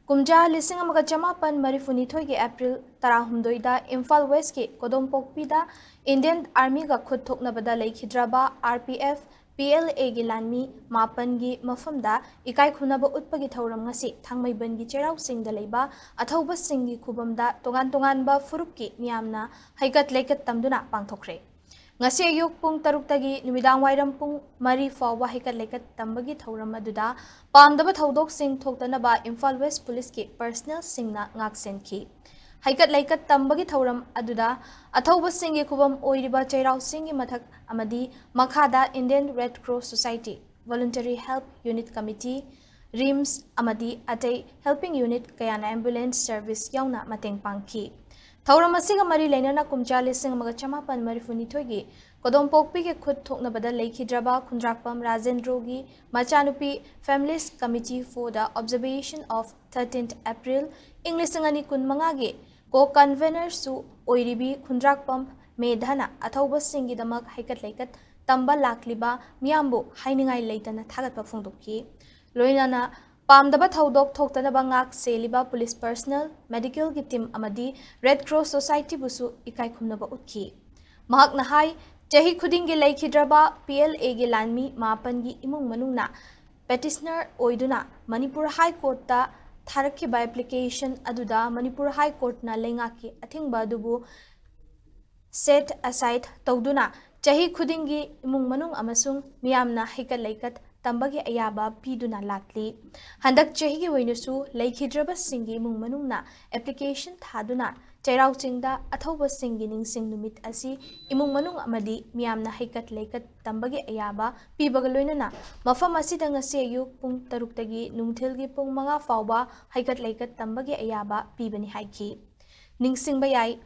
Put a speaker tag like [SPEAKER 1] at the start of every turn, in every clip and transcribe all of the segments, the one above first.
[SPEAKER 1] Kumja lising amaga chamapan marifuni thoigi April tarahumdoida Imphal West ki Kodompokpida Indian Army ga khud thoknabada leikidraba RPF PLA gi lanmi mapan gi mafamda ikai khunaba utpagi thauram ngasi thangmaiban gi cherau singda leiba Athouba Singgi khubamda tongan ba furup ki miyamna haikat leikat tamduna Pangthokthre ngasi ayuk pung taruk-tagi numidang wairam pung mari fawa haikat leikat tambagi thauram aduda pamdaba thaudok sing thoktanaba Imphal West Police ki personnel singna ngaksen ki haikat leikat tambagi thauram aduda Athouba Singgi khubam oiriba chairau singgi mathak amadi makhada Indian Red Cross Society Voluntary Help Unit Committee RIMS amadi atay helping unit kayana ambulance service yauna mateng pangki Thauram asiga mari lainana kumcha lising amaga chamapan marifuni thoigi Kodompokpi ke khud thoknabada leikidraba Khundrakpam Rajendrogi Machanupi Families Committee for the Observation of 13th April Inglisangani kunmangagi ko convener su oiribi Khundrakpam Medhana Athouba Singgi damak haikat leikat tamba lakliba miyambu hainingai leitana thagatpa phongdokki loinana Pamdaba thaudok thoktanaba ngak seliba police personnel medical ki team amadi Red Cross Society busu ikai khumnaba utki mahak nahai chahi khuding gi leikidraba PLA gi lanmi mapan gi imung manungna petitioner oiduna Manipur High Court ta tharaki by application aduda Manipur High Court na lenga ki athingba dubu set aside tawduna chahi khuding gi imung manung amasung miyamna haikat leikat tambagi ayaba piduna latli handak chahi gi oinusu leikidraba Singgi imung manungna application thaduna chairau chingda Athouba Singgi ningsing Numit asi imung manung amadi miyamna haikat leikat tambagi ayaba pibaga loinana mafam asida ngasi ayuk pung taruk-tagi nungthilgi pung manga fawba haikat leikat tambagi ayaba pibani haiki ningsing bayai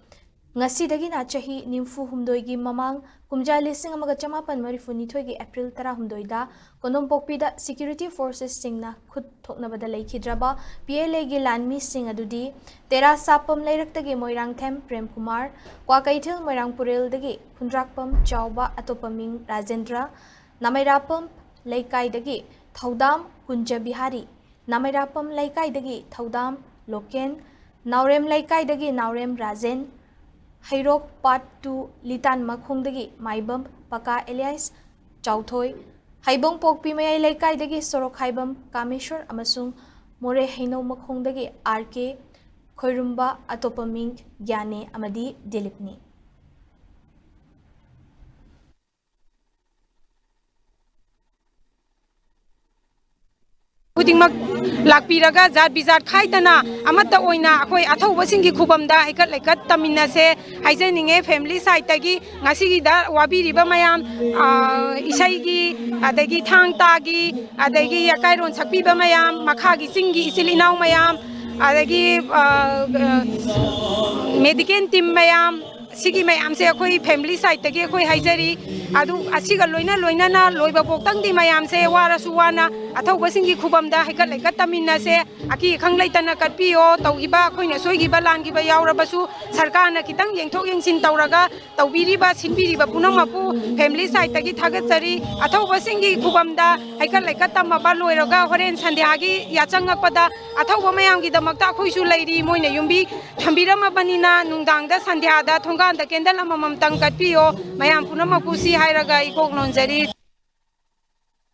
[SPEAKER 1] ngasi dagi na chahi nimfu humdoigi mamang kumja lising amaga chamapan marifuni thoigi April tarahumdoida Kodompokpida security forces singna khud thoknabada leikidraba PLA gi lanmi sing adudi tera sapam leirak-tagi Moirang Them Prem Kumar Kwakaithil Moirang Purel dagi Khundrakpam Chauba atopaming Rajendra Namairapam Laikai dagi Thaudam Kunja Bihari Namairapam Laikai dagi Thaudam Loken Naurem Laikai dagi Naurem Rajen Hairok Part 2 Litan Makhongdagi Maibam Paka Elias Chauthoi Haibong Pokpi Mayai Laikai dagi Sorok Haibam Kameshwar amasung More Haino Makhongdagi RK Khoirumba Atopaming Gyane amadi Dilipni
[SPEAKER 2] Kudingmak lakpiraga zat bizat khaitana amata oina akhoi Athouba Singgi khubamda haikat leikat tamina se haijeninge family side tagi ngasigi da wabiriba mayam isaigi adagi thangtagi adagi yakairon sakpiba mayam makhagi Singgi isilinau mayam adagi medical team mayam sigi mayam se akhoi family side tagi akhoi haijari adu asiga loina na loiba poktang di mayam se warasu wana Athouba Singgi khubamda haikat leikat tamina se aki khanglaitana katpiyo tawgiba khoina soigiba langiba yaurabasu sarkarna kitang yengthok yengsin tawraga tawbiriba sinbiriba punamapu family side tagi thagatsari Athouba Singgi khubamda haikat leikat tamaba loiraga horen sandhyagi yachangakpada Athouba mayamgi damakta khoisu leiri moina yumbi thambiramabanina nungdangda sandhyada thonganda kendal amamam tang katpiyo mayam punamapu si hairaga ikok nonjari